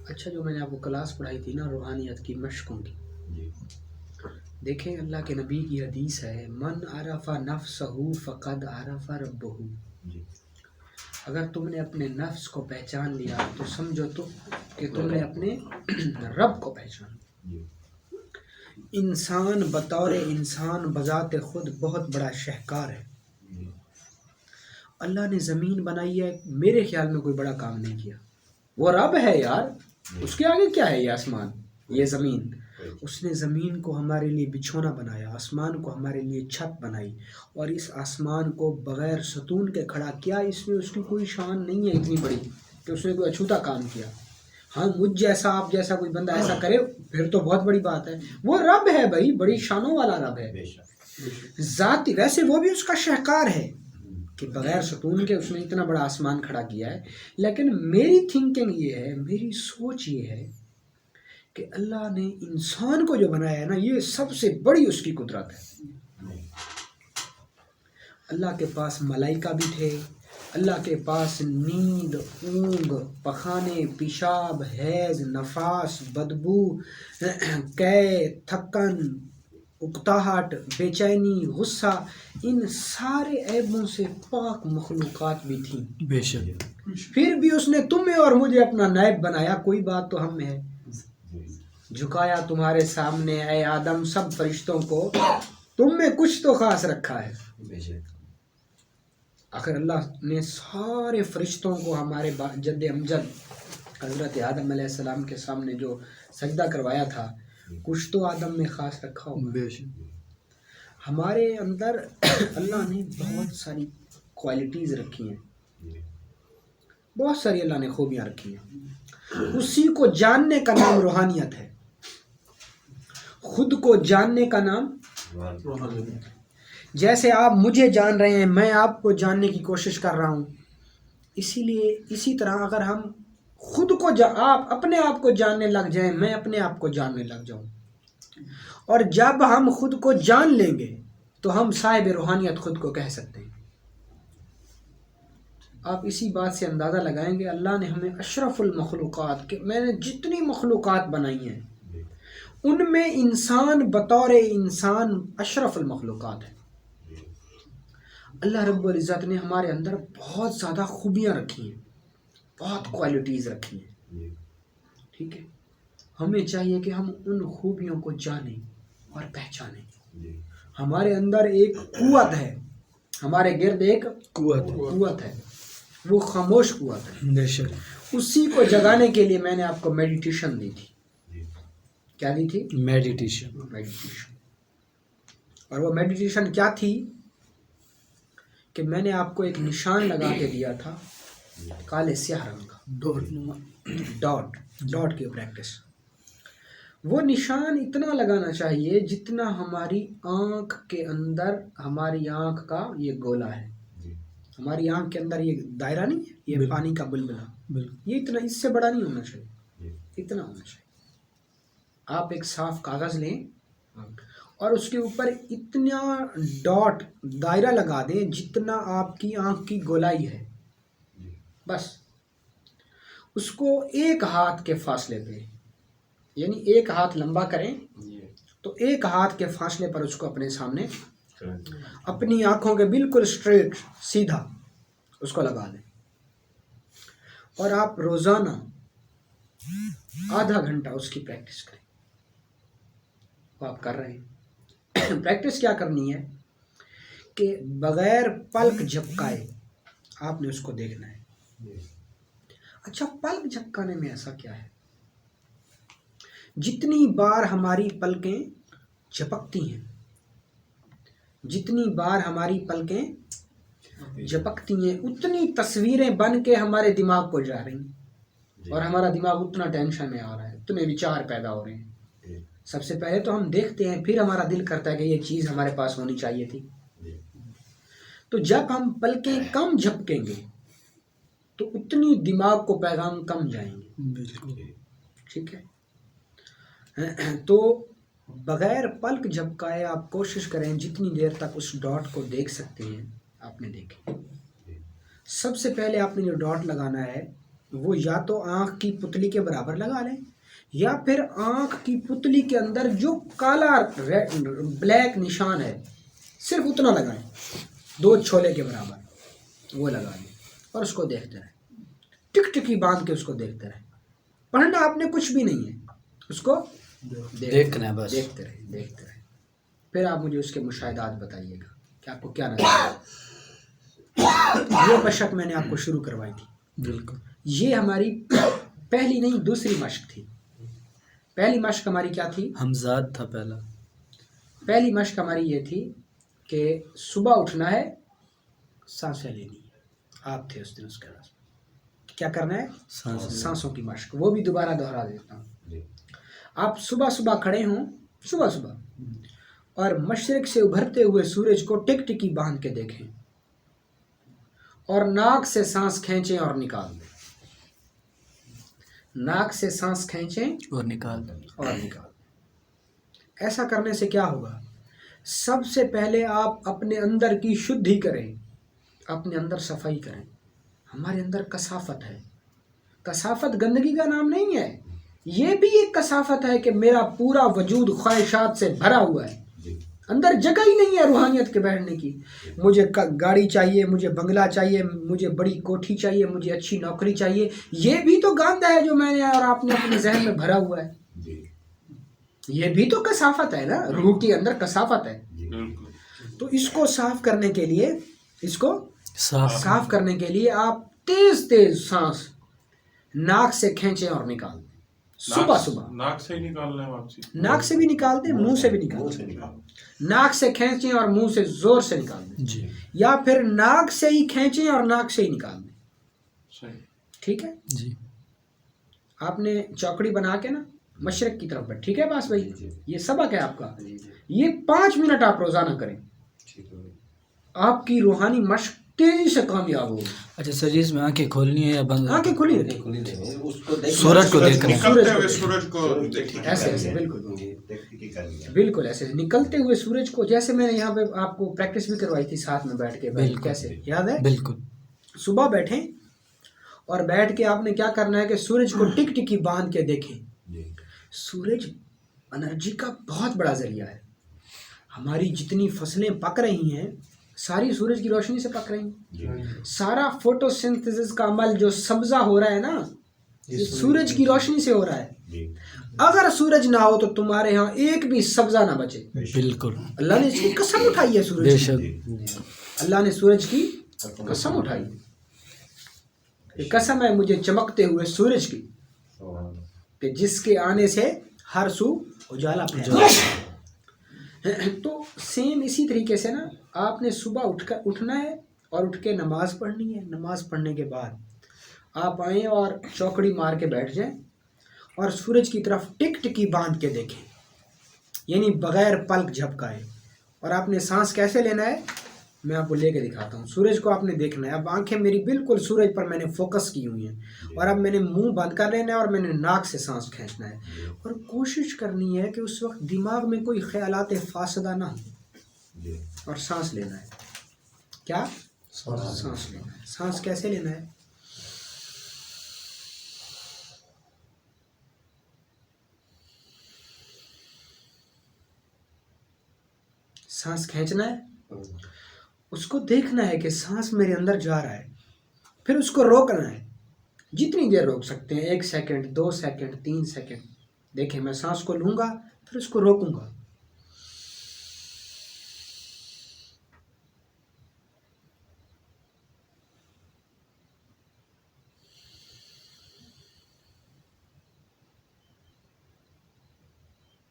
اچھا، جو میں نے آپ کو کلاس پڑھائی تھی نا روحانیت کی مشقوں کی، جی دیکھیں اللہ کے نبی کی حدیث ہے، من عرف نفسہ فقد عرف ربہ. جی اگر تم نے اپنے نفس کو پہچان لیا تو سمجھو تو کہ تم نے اپنے رب کو پہچان. جی انسان بطور انسان بذات خود بہت بڑا شہکار ہے. جی اللہ نے زمین بنائی ہے، میرے خیال میں کوئی بڑا کام نہیں کیا. وہ رب ہے یار، اس کے آگے کیا ہے؟ یہ آسمان، یہ زمین. اس نے زمین کو ہمارے لیے بچھونا بنایا، آسمان کو ہمارے لیے چھت بنائی، اور اس آسمان کو بغیر ستون کے کھڑا کیا. اس میں اس کی کوئی شان نہیں ہے اتنی بڑی کہ اس نے کوئی اچھوتا کام کیا. ہاں، مجھ جیسا آپ جیسا کوئی بندہ ایسا کرے پھر تو بہت بڑی بات ہے. وہ رب ہے بھائی، بڑی شانوں والا رب ہے بے شک. ذاتی. ویسے وہ بھی اس کا شہکار ہے کہ بغیر ستون کے اس نے اتنا بڑا آسمان کھڑا کیا ہے. لیکن میری تھنکنگ یہ ہے، میری سوچ یہ ہے کہ اللہ نے انسان کو جو بنایا ہے نا، یہ سب سے بڑی اس کی قدرت ہے. اللہ کے پاس ملائکہ بھی تھے، اللہ کے پاس نیند، اونگ، پخانے، پیشاب، حیض، نفاس، بدبو، قے، تھکن، اکتاہٹ، بے چینی، غصہ، ان سارے عیبوں سے پاک مخلوقات بھی تھیں. بے شک. پھر بھی اس نے تمہیں اور مجھے اپنا نائب بنایا. کوئی بات تو ہم میں ہے. جھکایا تمہارے سامنے اے آدم سب فرشتوں کو، تم میں کچھ تو خاص رکھا ہے. بے شک. آخر اللہ نے سارے فرشتوں کو ہمارے جد امجد حضرت آدم علیہ السلام کے سامنے جو سجدہ کروایا تھا، کچھ تو آدم میں خاص رکھا ہوگا. بے شک. ہمارے اندر اللہ نے بہت ساری کوالٹیز رکھی ہیں، بہت ساری اللہ نے خوبیاں رکھی ہیں. اسی کو جاننے کا نام روحانیت ہے. خود کو جاننے کا نام، جیسے آپ مجھے جان رہے ہیں، میں آپ کو جاننے کی کوشش کر رہا ہوں. اسی طرح اگر ہم خود کو آپ اپنے آپ کو جاننے لگ جائیں، میں اپنے آپ کو جاننے لگ جاؤں، اور جب ہم خود کو جان لیں گے تو ہم صاحب روحانیت خود کو کہہ سکتے ہیں. آپ اسی بات سے اندازہ لگائیں گے اللہ نے ہمیں اشرف المخلوقات کہ میں نے جتنی مخلوقات بنائی ہیں ان میں انسان بطور انسان اشرف المخلوقات ہے. اللہ رب العزت نے ہمارے اندر بہت زیادہ خوبیاں رکھی ہیں، بہت کوالٹیز رکھی ہیں. ٹھیک ہے، ہمیں چاہیے کہ ہم ان خوبیوں کو جانیں اور پہچانیں. ہمارے اندر ایک قوت ہے، ہمارے گرد ایک قوت ہے، وہ خاموش قوت ہے. بے شک. اسی کو جگانے کے لیے میں نے آپ کو میڈیٹیشن دی تھی. کیا دی تھی؟ میڈیٹیشن. اور وہ میڈیٹیشن کیا تھی کہ میں نے آپ کو ایک نشان لگا کے دیا تھا، کالے سیاہ رنگ کا ڈاٹ کی پریکٹس. وہ نشان اتنا لگانا چاہیے جتنا ہماری آنکھ کے اندر، ہماری آنکھ کا یہ گولا ہے. ہماری آنکھ کے اندر یہ دائرہ نہیں ہے، یہ پانی کا بلبلہ، یہ اتنا، اس سے بڑا نہیں ہونا چاہیے، اتنا ہونا چاہیے. آپ ایک صاف کاغذ لیں اور اس کے اوپر اتنا ڈاٹ دائرہ لگا دیں جتنا آپ کی آنکھ کی گولائی ہے. بس اس کو ایک ہاتھ کے فاصلے پہ، یعنی ایک ہاتھ لمبا کریں تو ایک ہاتھ کے فاصلے پر اس کو اپنے سامنے، اپنی آنکھوں کے بالکل اسٹریٹ سیدھا اس کو لگا دیں. اور آپ روزانہ آدھا گھنٹہ اس کی پریکٹس کریں. وہ آپ کر رہے ہیں. پریکٹس کیا کرنی ہے کہ بغیر پلک جھپکائے آپ نے اس کو دیکھنا ہے. اچھا، پلک جھپکانے میں ایسا کیا ہے؟ جتنی بار ہماری پلکیں جھپکتی ہیں، جتنی بار ہماری پلکیں جھپکتی ہیں، اتنی تصویریں بن کے ہمارے دماغ کو جا رہی ہیں، اور ہمارا دماغ اتنا ٹینشن میں آ رہا ہے، اتنے وچار پیدا ہو رہے ہیں. سب سے پہلے تو ہم دیکھتے ہیں، پھر ہمارا دل کرتا ہے کہ یہ چیز ہمارے پاس ہونی چاہیے تھی. تو جب ہم پلکیں کم جھپکیں گے تو اتنی دماغ کو پیغام کم جائیں گے. ٹھیک ہے، تو بغیر پلک جھپکائے آپ کوشش کریں جتنی دیر تک اس ڈاٹ کو دیکھ سکتے ہیں آپ نے دیکھیں. سب سے پہلے آپ نے جو ڈاٹ لگانا ہے وہ یا تو آنکھ کی پتلی کے برابر لگا لیں یا پھر آنکھ کی پتلی کے اندر جو کالا بلیک نشان ہے صرف اتنا لگائیں، 2 چھولے کے برابر وہ لگا لیں اور اس کو دیکھتے رہیں، ٹک ٹکی باندھ کے اس کو دیکھتے رہیں. پڑھنا آپ نے کچھ بھی نہیں ہے، اس کو دیکھنا ہے بس. دیکھتے رہیں. پھر آپ مجھے اس کے مشاہدات بتائیے گا کہ آپ کو کیا نظر آیا. یہ مشق میں نے آپ کو شروع کروائی تھی. بالکل. یہ ہماری پہلی نہیں دوسری مشق تھی. پہلی مشق ہماری کیا تھی؟ حمزاد تھا پہلا. پہلی مشق ہماری یہ تھی کہ صبح اٹھنا ہے، سانسیں لینی ہے. آپ تھے اس دن اس کے پاس. کیا کرنا ہے؟ سانسوں کی مشق. وہ بھی دوبارہ دہرا دیتا ہوں. آپ صبح صبح کھڑے ہوں، صبح اور مشرق سے ابھرتے ہوئے سورج کو ٹک ٹکی باندھ کے دیکھیں اور ناک سے سانس کھینچیں اور نکال دیں. ناک سے سانس کھینچیں اور نکال دیں. ایسا کرنے سے کیا ہوگا؟ سب سے پہلے آپ اپنے اندر کی شدھی کریں، اپنے اندر صفائی کریں. ہمارے اندر کثافت ہے. کثافت گندگی کا نام نہیں ہے، یہ بھی ایک کثافت ہے کہ میرا پورا وجود خواہشات سے بھرا ہوا ہے، اندر جگہ ہی نہیں ہے روحانیت کے بیٹھنے کی. مجھے گاڑی چاہیے، مجھے بنگلہ چاہیے، مجھے بڑی کوٹھی چاہیے، مجھے اچھی نوکری چاہیے. یہ بھی تو گند ہے جو میں نے اور آپ نے اپنے ذہن میں بھرا ہوا ہے. یہ بھی تو کثافت ہے نا، روح کے اندر کثافت ہے. تو اس کو صاف کرنے کے لیے، صاف کرنے کے لیے آپ تیز سانس ناک سے کھینچیں اور نکال دیں. صبح ناک سے ہی نکالنا ہے واپسی. ناک سے بھی نکال دیں، منہ سے بھی نکال دیں. ناک سے کھینچیں اور منہ سے زور سے نکال دیں. جی. یا پھر ناک سے ہی کھینچیں اور ناک سے ہی نکال دیں. صحیح. ٹھیک ہے. جی. آپ نے چوکڑی بنا کے نا مشرق کی طرف بیٹھ. ٹھیک ہے باس بھائی، یہ سبق ہے آپ کا. یہ 5 منٹ آپ روزانہ کریں، آپ کی روحانی مشق تیزی سے کامیاب ہوگی. اچھا سر جی، اس میں آنکھیں کھولنی ہے یا بند؟ آنکھیں کھلی ہے، سورج کو دیکھنا ہے. نکلتے ہوئے سورج کو ایسے بالکل ایسے نکلتے ہوئے سورج کو. جیسے میں نے یہاں پہ آپ کو پریکٹس بھی کروائی تھی ساتھ میں بیٹھ کے. کیسے یاد ہے؟ بالکل. صبح بیٹھیں اور بیٹھ کے آپ نے کیا کرنا ہے کہ سورج کو ٹک ٹکی باندھ کے دیکھیں. سورج انرجی کا بہت بڑا ذریعہ ہے. ہماری جتنی فصلیں پک رہی ہیں ساری سورج کی روشنی سے پک رہی ہیں. سارا فوٹو سنتھسس کا عمل جو سبزہ ہو رہا ہے نا، یہ سورج کی روشنی سے ہو رہا ہے. اگر سورج نہ ہو تو تمہارے ہاں ایک بھی سبزہ نہ بچے. بالکل. اللہ نے اس کی قسم اٹھائی ہے سورج بے کی. شک. اللہ نے سورج کی قسم اٹھائی. یہ قسم ہے مجھے چمکتے ہوئے سورج کی کہ جس کے آنے سے ہر سو اجالا پھیلا. تو سیم اسی طریقے سے نا آپ نے صبح اٹھنا ہے اور اٹھ کے نماز پڑھنی ہے. نماز پڑھنے کے بعد آپ آئیں اور چوکڑی مار کے بیٹھ جائیں اور سورج کی طرف ٹک ٹکی باندھ کے دیکھیں، یعنی بغیر پلک جھپکائے. اور آپ نے سانس کیسے لینا ہے میں آپ کو لے کے دکھاتا ہوں. سورج کو آپ نے دیکھنا ہے. اب آنکھیں میری بالکل سورج پر میں نے فوکس کی ہوئی ہیں اور اب میں نے منہ بند کر لینا ہے اور میں نے ناک سے سانس کھینچنا ہے اور کوشش کرنی ہے کہ اس وقت دماغ میں کوئی خیالات فاسدہ نہ ہو اور سانس لینا ہے. کیا؟ سانس لینا ہے. سانس کیسے لینا ہے؟ سانس کھینچنا ہے، اس کو دیکھنا ہے کہ سانس میرے اندر جا رہا ہے، پھر اس کو روکنا ہے. جتنی دیر روک سکتے ہیں، 1 سیکنڈ 2 سیکنڈ 3 سیکنڈ. دیکھیں میں سانس کو لوں گا پھر اس کو روکوں گا.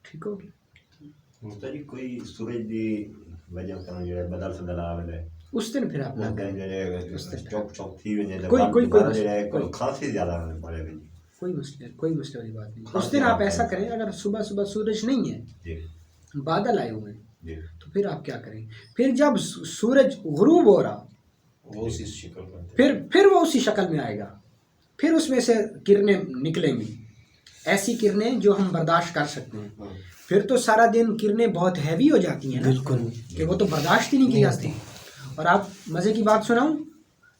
ٹھیک ہوگی. کوئی سورج دی وجہ کرن جڑا بدل سدل آوے اس دن پھر آپ نہ چوک چوک تھی وجہ کوئی کھانسی زیادہ پڑے گی. کوئی مسئلہ والی بات نہیں. اس دن آپ ایسا کریں، اگر صبح سورج نہیں ہے، بادل آئے ہوئے ہیں، تو پھر آپ کیا کریں؟ پھر جب سورج غروب ہو رہا پھر وہ اسی شکل میں آئے گا. پھر اس میں سے کرنیں نکلیں گی، ایسی کرنیں جو ہم برداشت کر سکتے ہیں. پھر تو سارا دن کرنیں بہت ہیوی ہو جاتی ہیں نا، بالکل کہ وہ تو برداشت ہی نہیں کی جاتی. اور آپ مزے کی بات سناؤں،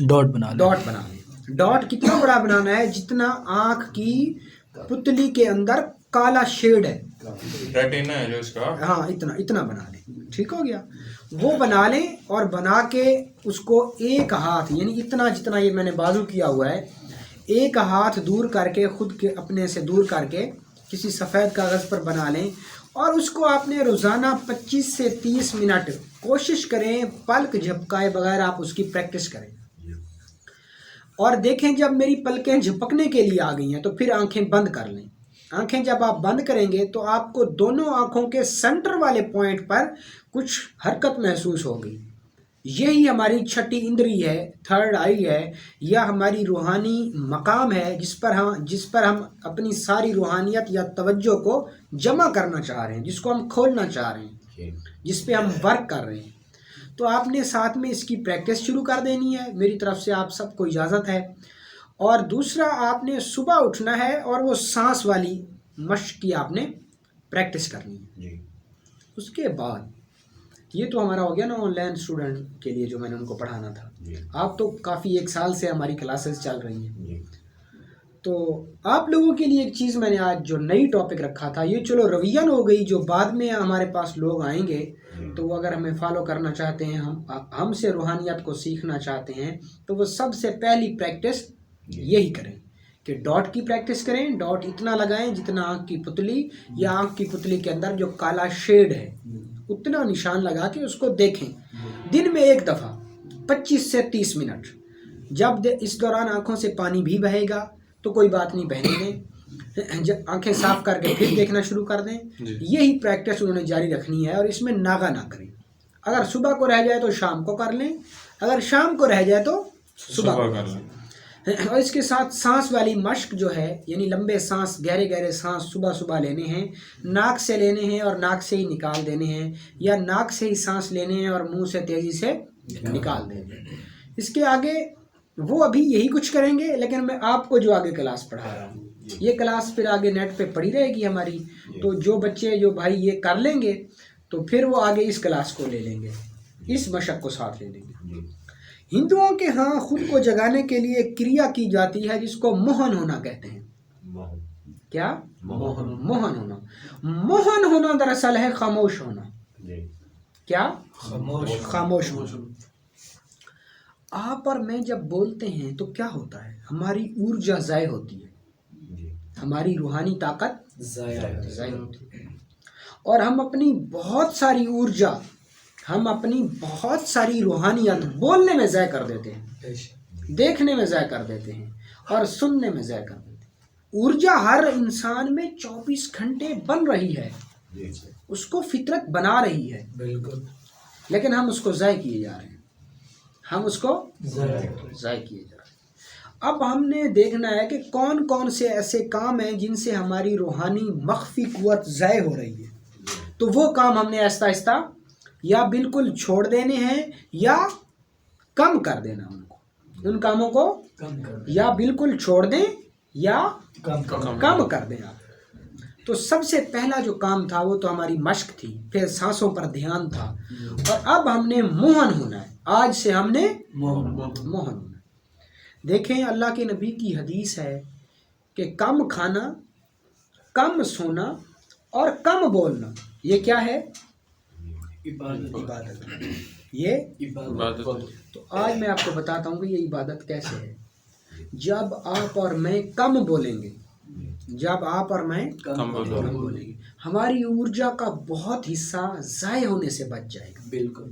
ڈاٹ بنا لیں. ڈاٹ بنا لیں. ڈاٹ کتنا بڑا بنانا ہے؟ جتنا آنکھ کی پتلی کے اندر کالا شیڈ ہے, ریٹینا ہے جو اس کا, ہاں اتنا بنا لیں. ٹھیک ہو گیا؟ وہ بنا لیں اور بنا کے اس کو ایک ہاتھ, یعنی اتنا جتنا یہ میں نے بازو کیا ہوا ہے, ایک ہاتھ دور کر کے, خود کے اپنے سے دور کر کے کسی سفید کاغذ پر بنا لیں. اور اس کو آپ نے روزانہ 25 سے 30 منٹ کوشش کریں پلک جھپکائے بغیر آپ اس کی پریکٹس کریں. اور دیکھیں جب میری پلکیں جھپکنے کے لیے آ گئی ہیں تو پھر آنکھیں بند کر لیں. آنکھیں جب آپ بند کریں گے تو آپ کو دونوں آنکھوں کے سینٹر والے پوائنٹ پر کچھ حرکت محسوس ہوگی. یہی ہماری چھٹی اندری ہے, تھرڈ آئی ہے, یا ہماری روحانی مقام ہے جس پر ہم اپنی ساری روحانیت یا توجہ کو جمع کرنا چاہ رہے ہیں, جس کو ہم کھولنا چاہ رہے ہیں, جس پہ ہم ورک کر رہے ہیں. تو آپ نے ساتھ میں اس کی پریکٹس شروع کر دینی ہے. میری طرف سے آپ سب کو اجازت ہے. اور دوسرا, آپ نے صبح اٹھنا ہے اور وہ سانس والی مشق کی آپ نے پریکٹس کرنی ہے. اس کے بعد یہ تو ہمارا ہو گیا نا آن لائن اسٹوڈنٹ کے لیے جو میں نے ان کو پڑھانا تھا. آپ تو کافی 1 سال سے ہماری کلاسز چل رہی ہیں. تو آپ لوگوں کے لیے ایک چیز میں نے آج جو نئی ٹاپک رکھا تھا, یہ چلو روین ہو گئی, جو بعد میں ہمارے پاس لوگ آئیں گے تو وہ اگر ہمیں فالو کرنا چاہتے ہیں, ہم سے روحانیت کو سیکھنا چاہتے ہیں, تو وہ سب سے پہلی پریکٹس یہی کریں کہ ڈاٹ کی پریکٹس کریں. ڈاٹ اتنا لگائیں جتنا آنکھ کی پتلی یا آنکھ کی پتلی کے اندر جو کالا شیڈ ہے اتنا نشان لگا کے اس کو دیکھیں. دن میں 1 دفعہ 25 سے 30 منٹ. جب اس دوران آنکھوں سے پانی بھی بہے گا تو کوئی بات نہیں, بہنے دیں, آنکھیں صاف کر کے پھر دیکھنا شروع کر دیں. یہی پریکٹس انہوں نے جاری رکھنی ہے اور اس میں ناغا نہ کریں. اگر صبح کو رہ جائے تو شام کو کر لیں, اگر شام کو رہ جائے تو صبح کو کر لیں. اور اس کے ساتھ سانس والی مشق جو ہے, یعنی لمبے سانس, گہرے گہرے سانس صبح لینے ہیں, ناک سے لینے ہیں اور ناک سے ہی نکال دینے ہیں, یا ناک سے ہی سانس لینے ہیں اور منہ سے تیزی سے نکال دینے ہیں. اس کے آگے وہ ابھی یہی کچھ کریں گے, لیکن میں آپ کو جو آگے کلاس پڑھا رہا ہوں, یہ کلاس پھر آگے نیٹ پہ پڑی رہے گی ہماری. تو جو بچے جو بھائی یہ کر لیں گے تو پھر وہ آگے اس کلاس کو لے لیں گے, اس مشق کو ساتھ لے لیں گے. ہندوؤں کے ہاں خود کو جگانے کے لیے ایک کریا کی جاتی ہے جس کو موہن ہونا کہتے ہیں. کیا؟ موہن ہونا. موہن ہونا دراصل ہے خاموش ہونا. کیا؟ خاموش ہونا. آپ اور میں جب بولتے ہیں تو کیا ہوتا ہے؟ ہماری ارجا ضائع ہوتی ہے, ہماری روحانی طاقت ضائع ہوتی ہے, اور ہم اپنی بہت ساری ارجا, ہم اپنی بہت ساری روحانیت بولنے میں ضائع کر دیتے ہیں, دیکھنے میں ضائع کر دیتے ہیں, اور سننے میں ضائع کر دیتے ہیں. ارجا ہر انسان میں 24 گھنٹے بن رہی ہے, اس کو فطرت بنا رہی ہے, بالکل, لیکن ہم اس کو ضائع کیے جا رہے ہیں, ہم اس کو ضائع کیے جا رہے ہیں. اب ہم نے دیکھنا ہے کہ کون کون سے ایسے کام ہیں جن سے ہماری روحانی مخفی قوت ضائع ہو رہی ہے. تو وہ کام ہم نے آہستہ آہستہ یا بالکل چھوڑ دینے ہیں یا کم کر دینا. ان کاموں کو یا بالکل چھوڑ دیں یا کم کر دیں آپ. تو سب سے پہلا جو کام تھا وہ تو ہماری مشق تھی, پھر سانسوں پر دھیان تھا, اور اب ہم نے موہن ہونا ہے. آج سے ہم نے موہن ہونا ہے. دیکھیں اللہ کے نبی کی حدیث ہے کہ کم کھانا, کم سونا اور کم بولنا, یہ کیا ہے؟ عبادت. یہ عبادت. تو آج میں آپ کو بتاتا ہوں کہ یہ عبادت کیسے ہے. جب آپ اور میں کم بولیں گے, جب آپ اور میں کم بولیں گے, ہماری ارجا کا بہت حصہ ضائع ہونے سے بچ جائے گا. بالکل.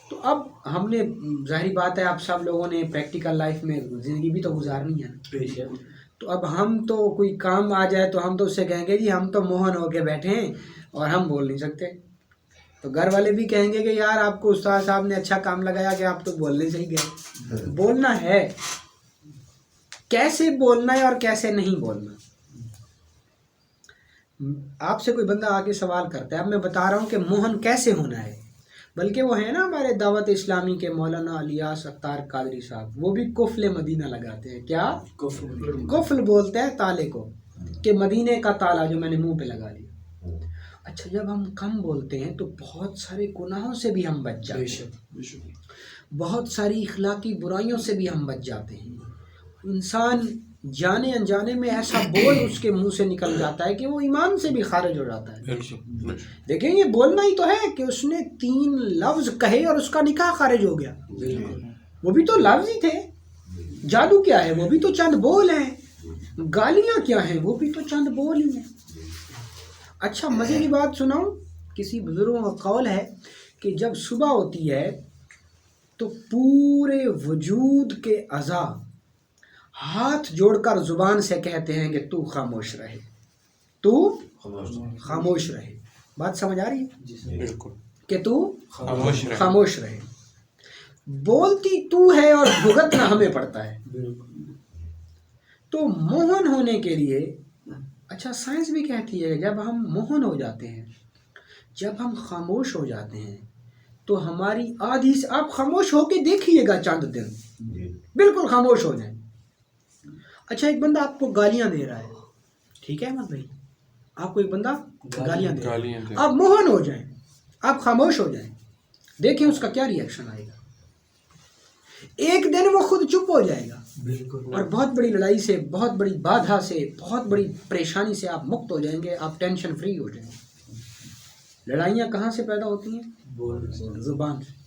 تو اب ہم نے, ظاہری بات ہے آپ سب لوگوں نے پریکٹیکل لائف میں زندگی بھی تو گزارنی ہے. تو اب ہم تو کوئی کام آ جائے تو ہم تو اس سے کہیں گے جی ہم تو موہن ہو کے بیٹھے ہیں اور ہم بول نہیں سکتے. تو گھر والے بھی کہیں گے کہ یار آپ کو استاد صاحب نے اچھا کام لگایا کہ آپ تو بولنے سے ہی گئے. بولنا ہے, کیسے بولنا ہے اور کیسے نہیں بولنا. آپ سے کوئی بندہ آ کے سوال کرتا ہے, اب میں بتا رہا ہوں کہ موہن کیسے ہونا ہے. بلکہ وہ ہے نا ہمارے دعوت اسلامی کے مولانا الیاس اختار قادری صاحب, وہ بھی قفل مدینہ لگاتے ہیں. کیا قفل بولتے ہیں تالے کو, کہ مدینے کا تالا جو میں نے منہ پہ لگا لیا. اچھا جب ہم کم بولتے ہیں تو بہت سارے گناہوں سے بھی ہم بچ جاتے ہیں، بہت ساری اخلاقی برائیوں سے بھی ہم بچ جاتے ہیں. انسان جانے انجانے میں ایسا بول اس کے منہ سے نکل جاتا ہے کہ وہ ایمان سے بھی خارج ہو جاتا ہے. دیکھیں یہ بولنا ہی تو ہے کہ اس نے 3 لفظ کہے اور اس کا نکاح خارج ہو گیا. وہ بھی تو لفظ ہی تھے. جادو کیا ہے؟ وہ بھی تو چند بول ہیں. گالیاں کیا ہیں؟ وہ بھی تو چند بول ہی ہیں. اچھا مزے کی بات سناؤں، کسی بزرگوں کا قول ہے کہ جب صبح ہوتی ہے تو پورے وجود کے اعضاء ہاتھ جوڑ کر زبان سے کہتے ہیں کہ تو خاموش رہے، تو خاموش رہے. بات سمجھ آ رہی ہے؟ بالکل کہ تو خاموش رہے. خاموش رہے. بولتی تو ہے اور بھگتنا ہمیں پڑتا ہے. تو موہن ہونے کے لیے، اچھا سائنس بھی کہتی ہے جب ہم موہن ہو جاتے ہیں، جب ہم خاموش ہو جاتے ہیں تو ہماری آدھی سے، آپ خاموش ہو کے دیکھیے گا چند دن، بالکل خاموش ہو جائیں. اچھا ایک بندہ آپ کو گالیاں دے رہا ہے، ٹھیک ہے احمد بھائی، آپ کو ایک بندہ گالیاں دے رہا ہے، آپ موہن ہو جائیں، آپ خاموش ہو جائیں، دیکھیں اس کا کیا ری ایکشن آئے گا. ایک دن وہ خود چپ ہو جائے گا اور بہت بڑی لڑائی سے، بہت بڑی بادھا سے، بہت بڑی پریشانی سے آپ مکت ہو جائیں گے، آپ ٹینشن فری ہو جائیں گے. لڑائیاں کہاں سے پیدا ہوتی ہیں؟ زبان سے.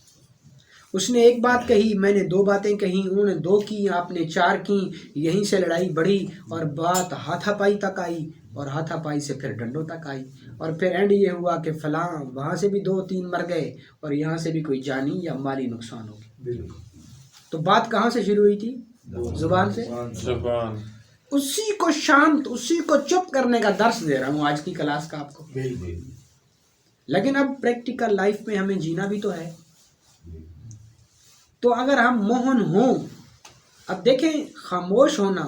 اس نے ایک بات کہی، میں نے 2 باتیں کہیں، انہوں نے 2 کی، آپ نے 4 کی، یہیں سے لڑائی بڑھی اور بات ہاتھا پائی تک آئی اور ہاتھا پائی سے پھر ڈنڈوں تک آئی اور پھر اینڈ یہ ہوا کہ فلاں وہاں سے بھی 2-3 مر گئے اور یہاں سے بھی کوئی جانی یا مالی نقصان ہو گیا. تو بات کہاں سے شروع ہوئی تھی؟ زبان سے. زبان. اسی کو شانت، اسی کو چپ کرنے کا درس دے رہا ہوں آج کی کلاس کا آپ کو. لیکن اب پریکٹیکل لائف میں ہمیں جینا بھی تو ہے. تو اگر ہم موہن ہوں، اب دیکھیں خاموش ہونا،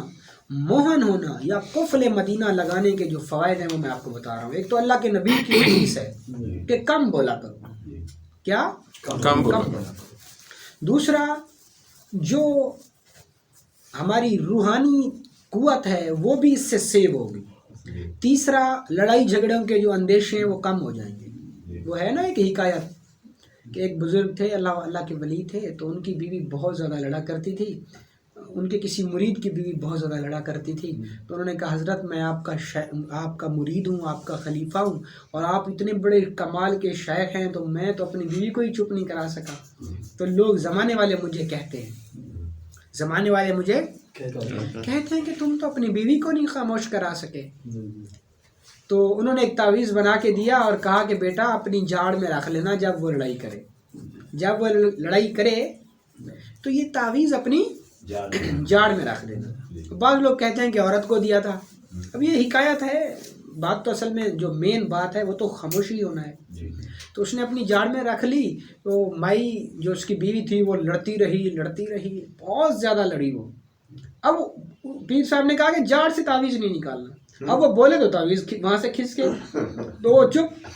موہن ہونا یا قفل مدینہ لگانے کے جو فوائد ہیں وہ میں آپ کو بتا رہا ہوں. ایک تو اللہ کے نبی کی حدیث ہے کہ کم بولا کرو. کیا؟ کم بولا کرو. دوسرا جو ہماری روحانی قوت ہے وہ بھی اس سے سیو ہوگی. تیسرا لڑائی جھگڑوں کے جو اندیشے ہیں وہ کم ہو جائیں گے. وہ ہے نا ایک حکایت کہ ایک بزرگ تھے، اللہ کے ولی تھے، تو ان کی بیوی بہت زیادہ لڑا کرتی تھی. ان کے کسی مرید کی بیوی بہت زیادہ لڑا کرتی تھی. تو انہوں نے کہا حضرت میں آپ کا مرید ہوں، آپ کا خلیفہ ہوں اور آپ اتنے بڑے کمال کے شیخ ہیں، تو میں تو اپنی بیوی کو ہی چپ نہیں کرا سکا. تو لوگ زمانے والے مجھے کہتے ہیں، زمانے والے مجھے کہتے ہیں کہ تم تو اپنی بیوی کو نہیں خاموش کرا سکے. تو انہوں نے ایک تعویذ بنا کے دیا اور کہا کہ بیٹا اپنی جاڑ میں رکھ لینا، جب وہ لڑائی کرے، جب وہ لڑائی کرے تو یہ تعویذ اپنی جاڑ میں رکھ دینا. بعض لوگ کہتے ہیں کہ عورت کو دیا تھا. اب یہ حکایت ہے، بات تو اصل میں جو مین بات ہے وہ تو خاموشی ہونا ہے. تو اس نے اپنی جاڑ میں رکھ لی. تو مائی جو اس کی بیوی تھی وہ لڑتی رہی، بہت زیادہ لڑی وہ. اب پیر صاحب نے کہا کہ جاڑ سے تعویذ نہیں نکالنا. اب وہ بولے تو تعویذ وہاں سے کھنچ کے، تو وہ چپ،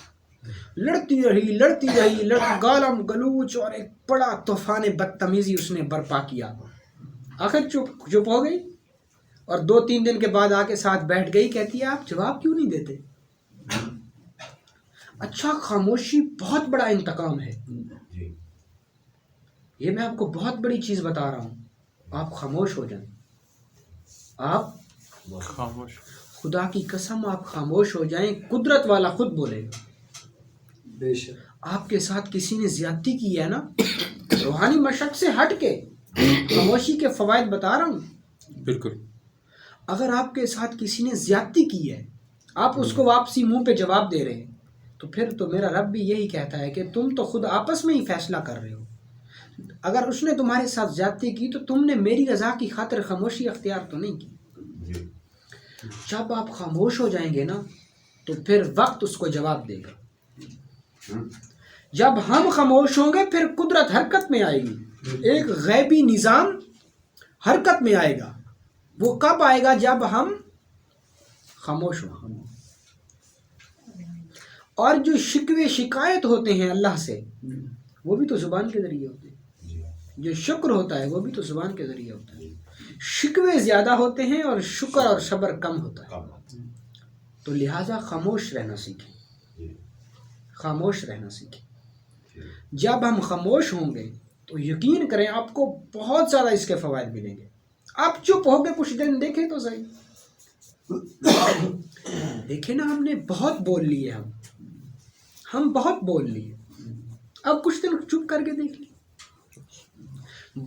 لڑتی رہی، گالم گلوچ اور ایک بڑا طوفان بدتمیزی اس نے برپا کیا. آخر چپ ہو گئی اور 2-3 دن کے بعد آ کے ساتھ بیٹھ گئی. کہتی ہے آپ جواب کیوں نہیں دیتے؟ اچھا خاموشی بہت بڑا انتقام ہے. یہ میں آپ کو بہت بڑی چیز بتا رہا ہوں. آپ خاموش ہو جائیں، آپ خاموش. خدا کی قسم آپ خاموش ہو جائیں، قدرت والا خود بولے گا. بے شک. آپ کے ساتھ کسی نے زیادتی کی ہے نا، روحانی مشق سے ہٹ کے خاموشی کے فوائد بتا رہا ہوں. بالکل. اگر آپ کے ساتھ کسی نے زیادتی کی ہے، آپ اس کو واپسی منہ پہ جواب دے رہے ہیں، تو پھر تو میرا رب بھی یہی کہتا ہے کہ تم تو خود آپس میں ہی فیصلہ کر رہے ہو. اگر اس نے تمہارے ساتھ زیادتی کی تو تم نے میری رضا کی خاطر خاموشی اختیار تو نہیں کی. جب آپ خاموش ہو جائیں گے نا تو پھر وقت اس کو جواب دے گا. جب ہم خاموش ہوں گے پھر قدرت حرکت میں آئے گی. ایک غیبی نظام حرکت میں آئے گا. وہ کب آئے گا؟ جب ہم خاموش ہوں. اور جو شکوے شکایت ہوتے ہیں اللہ سے وہ بھی تو زبان کے ذریعے ہوتے ہیں. جو شکر ہوتا ہے وہ بھی تو زبان کے ذریعے ہوتا ہے. شکوے زیادہ ہوتے ہیں اور شکر اور صبر کم ہوتا ہے. تو لہٰذا خاموش رہنا سیکھیں. خاموش رہنا سیکھیں. جب ہم خاموش ہوں گے تو یقین کریں آپ کو بہت زیادہ اس کے فوائد ملیں گے. آپ چپ ہو کے کچھ دن دیکھیں تو صحیح. دیکھیں نا ہم نے بہت بول لیے، ہم بہت بول لیے. اب کچھ دن چپ کر کے دیکھ لیں.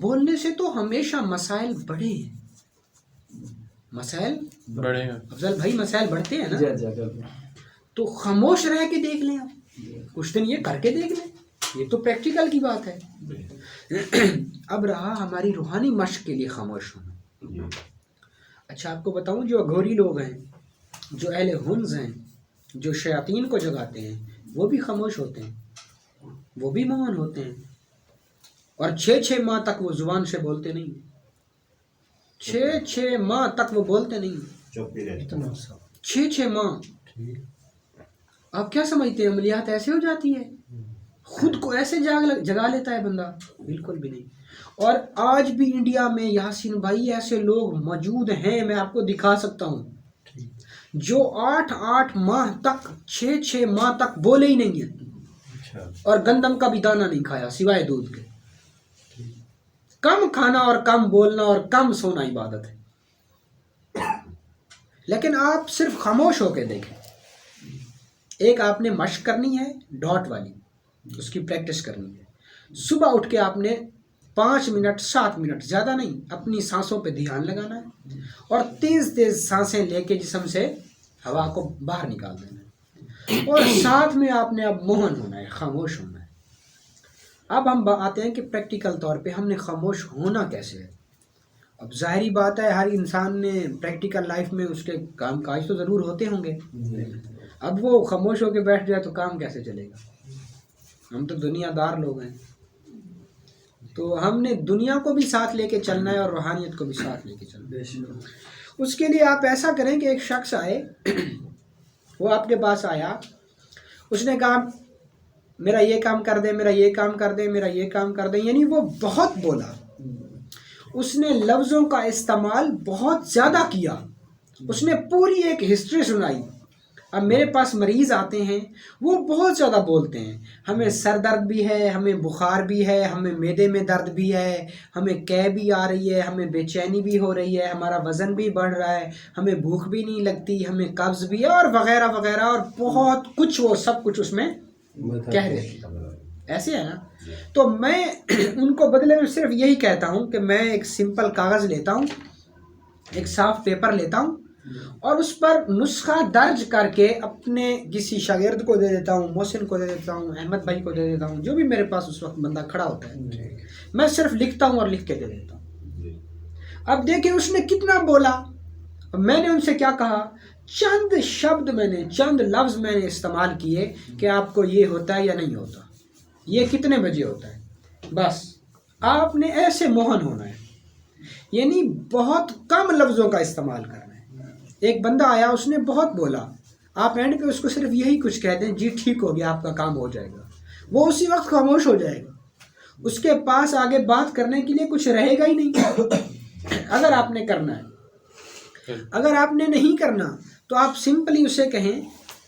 بولنے سے تو ہمیشہ مسائل بڑھے ہیں. مسائل بڑے ہیں. افضل بھائی مسائل بڑھتے ہیں نا. تو خاموش رہ کے دیکھ لیں آپ. کچھ دن یہ کر کے دیکھ لیں. یہ تو پریکٹیکل کی بات ہے. اب رہا ہماری روحانی مشق کے لیے خاموش ہونا. اچھا آپ کو بتاؤں جو اگوری لوگ ہیں، جو اہل ہنز ہیں، جو شیاطین کو جگاتے ہیں، وہ بھی خاموش ہوتے ہیں، وہ بھی مون ہوتے ہیں. اور 6 ماہ تک وہ زبان سے بولتے نہیں. 6 ماہ تک وہ بولتے نہیں. چپ ہی رہتے. 6 ماہ. آپ کیا سمجھتے ہیں عملیات ایسے ہو جاتی ہے؟ خود کو ایسے جگا لیتا ہے بندہ؟ بالکل بھی نہیں. اور آج بھی انڈیا میں یاسین بھائی ایسے لوگ موجود ہیں، میں آپ کو دکھا سکتا ہوں، جو 8 ماہ تک 6 ماہ تک بولے ہی نہیں ہیں اور گندم کا بھی دانہ نہیں کھایا سوائے دودھ کے. کم کھانا اور کم بولنا اور کم سونا عبادت ہے. لیکن آپ صرف خاموش ہو کے دیکھیں. ایک آپ نے مشق کرنی ہے ڈاٹ والی، اس کی پریکٹس کرنی ہے. صبح اٹھ کے آپ نے 5 منٹ 7 منٹ، زیادہ نہیں، اپنی سانسوں پہ دھیان لگانا ہے اور تیز تیز سانسیں لے کے جسم سے ہوا کو باہر نکال دینا ہے. اور ساتھ میں آپ نے اب موہن ہونا ہے، خاموش ہونا ہے. اب ہم آتے ہیں کہ پریکٹیکل طور پہ ہم نے خاموش ہونا کیسے ہے. اب ظاہری بات ہے ہر انسان نے پریکٹیکل لائف میں اس کے کام کاج تو ضرور ہوتے ہوں گے. اب وہ خاموش ہو کے بیٹھ جائے تو کام کیسے چلے گا؟ ہم تو دنیا دار لوگ ہیں، تو ہم نے دنیا کو بھی ساتھ لے کے چلنا ہے اور روحانیت کو بھی ساتھ لے کے چلنا ہے. اس کے لیے آپ ایسا کریں کہ ایک شخص آئے، وہ آپ کے پاس آیا، اس نے کہا میرا یہ کام کر دے، میرا یہ کام کر دے، میرا یہ کام کر دے. یعنی وہ بہت بولا، اس نے لفظوں کا استعمال بہت زیادہ کیا، اس نے پوری ایک ہسٹری سنائی. اب میرے پاس مریض آتے ہیں، وہ بہت زیادہ بولتے ہیں، ہمیں سر درد بھی ہے، ہمیں بخار بھی ہے، ہمیں معدے میں درد بھی ہے، ہمیں قے بھی آ رہی ہے، ہمیں بے چینی بھی ہو رہی ہے، ہمارا وزن بھی بڑھ رہا ہے، ہمیں بھوک بھی نہیں لگتی، ہمیں قبض بھی ہے، اور وغیرہ وغیرہ، اور بہت کچھ وہ سب کچھ اس میں کہہ رہے ہیں. ایسے ہے نا. تو میں ان کو بدلے میں صرف یہی کہتا ہوں کہ میں ایک سمپل کاغذ لیتا ہوں، ایک صاف پیپر لیتا ہوں اور اس پر نسخہ درج کر کے اپنے کسی شاگرد کو دے دیتا ہوں، محسن کو دے دیتا ہوں، احمد بھائی کو دے دیتا ہوں، جو بھی میرے پاس اس وقت بندہ کھڑا ہوتا ہے. میں صرف لکھتا ہوں اور لکھ کے دے دیتا ہوں. اب دیکھیں اس نے کتنا بولا. میں نے ان سے کیا کہا، چند شبد میں نے، چند لفظ میں نے استعمال کیے کہ آپ کو یہ ہوتا ہے یا نہیں ہوتا، یہ کتنے بجے ہوتا ہے. بس آپ نے ایسے موہن ہونا ہے، یعنی بہت کم لفظوں کا استعمال کرنا ہے. ایک بندہ آیا، اس نے بہت بولا، آپ اینڈ پہ اس کو صرف یہی کچھ کہتے ہیں، جی ٹھیک ہو گیا، آپ کا کام ہو جائے گا. وہ اسی وقت خاموش ہو جائے گا، اس کے پاس آگے بات کرنے کے لیے کچھ رہے گا ہی نہیں. اگر آپ نے کرنا ہے، اگر آپ نے نہیں کرنا تو آپ سمپلی اسے کہیں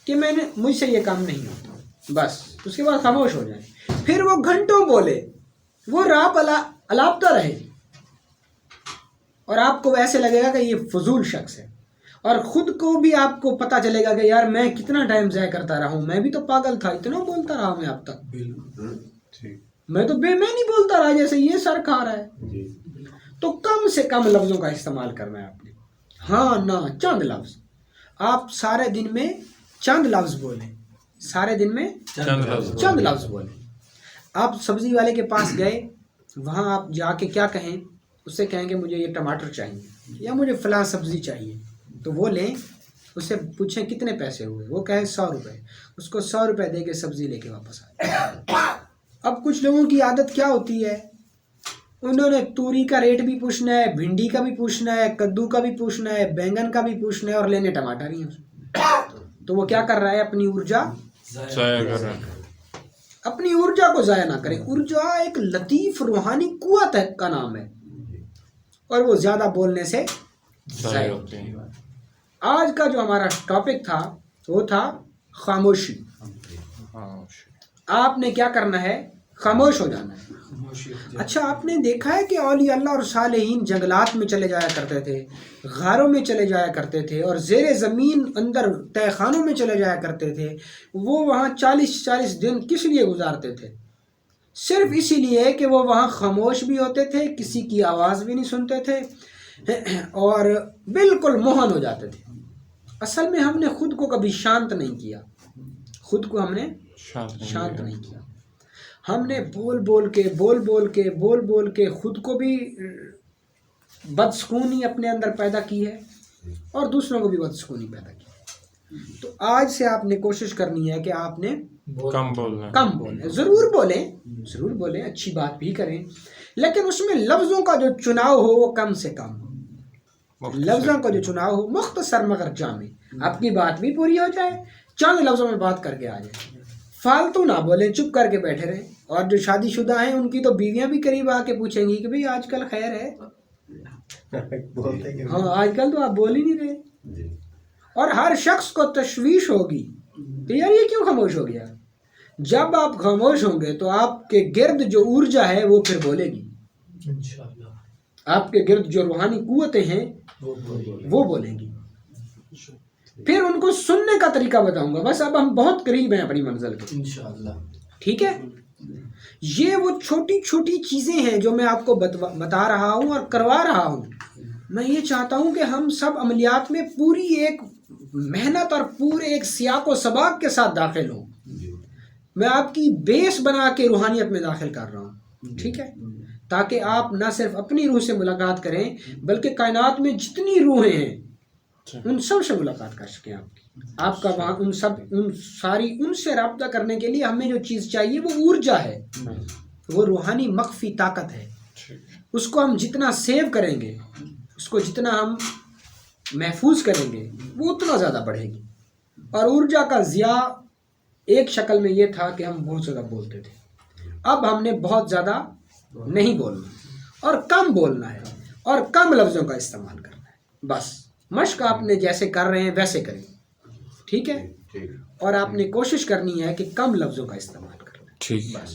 کہ مجھ سے یہ کام نہیں ہوتا، بس. اس کے بعد خاموش ہو جائیں. پھر وہ گھنٹوں بولے، وہ راپ الاپتا رہے اور آپ کو ایسے لگے گا کہ یہ فضول شخص ہے، اور خود کو بھی آپ کو پتہ چلے گا کہ یار میں کتنا ٹائم ضائع کرتا رہا ہوں، میں بھی تو پاگل تھا، اتنا بولتا رہا میں اب تک، میں نہیں بولتا رہا جیسے یہ سر کھا رہا ہے. تو کم سے کم لفظوں کا استعمال کرنا ہے آپ نے. ہاں نہ چند لفظ، آپ سارے دن میں چند لفظ بولیں، سارے دن میں چند لفظ بولیں. آپ سبزی والے کے پاس گئے، وہاں آپ جا کے کیا کہیں، اس سے کہیں کہ مجھے یہ ٹماٹر چاہیے یا مجھے فلاں سبزی چاہیے. تو وہ لیں، اس سے پوچھیں کتنے پیسے ہوئے، وہ کہے 100 روپے، اس کو 100 روپے دے کے سبزی لے کے واپس آئے. اب کچھ لوگوں کی عادت کیا ہوتی ہے، انہوں نے توری کا ریٹ بھی پوچھنا ہے، بھنڈی کا بھی پوچھنا ہے، کدو کا بھی پوچھنا ہے، بینگن کا بھی پوچھنا ہے، اور لینے ٹماٹر ہی ہیں. تو وہ کیا کر رہا ہے، اپنی ارجا ضائع کر رہا ہے. اپنی ارجا کو ضائع نہ کریں. ارجا ایک لطیف روحانی قوت ہے کا نام ہے، اور وہ زیادہ بولنے سے ضائع ہوتے ہیں. آج کا جو ہمارا ٹاپک تھا وہ تھا خاموشی. خاموشی. آپ نے کیا کرنا ہے؟ خاموش ہو جانا ہے. اچھا آپ نے دیکھا ہے کہ اولیاء اللہ اور صالحین جنگلات میں چلے جایا کرتے تھے، غاروں میں چلے جایا کرتے تھے، اور زیر زمین اندر تہ خانوں میں چلے جایا کرتے تھے. وہ وہاں 40 دن کس لیے گزارتے تھے؟ صرف اسی لیے کہ وہ وہاں خاموش بھی ہوتے تھے، کسی کی آواز بھی نہیں سنتے تھے، اور بالکل موہن ہو جاتے تھے. اصل میں ہم نے خود کو کبھی شانت نہیں کیا، خود کو ہم نے شانت نہیں کیا. ہم نے بول بول کے خود کو بھی بدسکونی اپنے اندر پیدا کی ہے اور دوسروں کو بھی بدسکونی پیدا کی ہے. تو آج سے آپ نے کوشش کرنی ہے کہ آپ نے کم بولنا. کم بولیں. ضرور بولیں، اچھی بات بھی کریں، لیکن اس میں لفظوں کا جو چناؤ ہو وہ کم سے کم ہو. لفظوں کا جو چناؤ ہو مختصر مگر جامع. آپ کی بات بھی پوری ہو جائے، چند لفظوں میں بات کر کے آ جائے. فالتو نہ بولیں، چپ کر کے بیٹھے رہیں. اور جو شادی شدہ ہیں ان کی تو بیویاں بھی قریب آ کے پوچھیں گی کہ بھئی آج کل خیر ہے؟ ہاں آج کل تو آپ بول ہی نہیں رہے. اور ہر شخص کو تشویش ہوگی کہ یار یہ کیوں خاموش ہو گیا. جب آپ خاموش ہوں گے تو آپ کے گرد جو ارجا ہے وہ پھر بولے گی. آپ کے گرد جو روحانی قوتیں ہیں وہ بولیں گی. پھر ان کو سننے کا طریقہ بتاؤں گا. بس اب ہم بہت قریب ہیں اپنی منزل کے انشاءاللہ. ٹھیک ہے، یہ وہ چھوٹی چھوٹی چیزیں ہیں جو میں آپ کو بتا رہا ہوں اور کروا رہا ہوں. میں یہ چاہتا ہوں کہ ہم سب عملیات میں پوری ایک محنت اور پورے ایک سیاق و سباق کے ساتھ داخل ہوں. میں آپ کی بیس بنا کے روحانیت میں داخل کر رہا ہوں. ٹھیک ہے، تاکہ آپ نہ صرف اپنی روح سے ملاقات کریں بلکہ کائنات میں جتنی روحیں ہیں ان سب سے ملاقات کر سکیں. آپ کا وہاں ان سے رابطہ کرنے کے لیے ہمیں جو چیز چاہیے وہ ارجا ہے، وہ روحانی مخفی طاقت ہے. اس کو ہم جتنا سیو کریں گے، اس کو جتنا ہم محفوظ کریں گے وہ اتنا زیادہ بڑھے گی. اور ارجا کا ضیاء ایک شکل میں یہ تھا کہ ہم بہت زیادہ بولتے تھے. اب ہم نے بہت زیادہ نہیں بولنا اور کم بولنا ہے اور کم لفظوں کا استعمال کرنا ہے. بس مشق آپ نے جیسے کر رہے ہیں ویسے کریں. ٹھیک ہے، اور آپ نے کوشش کرنی ہے کہ کم لفظوں کا استعمال کرنا ہے. ٹھیک. بس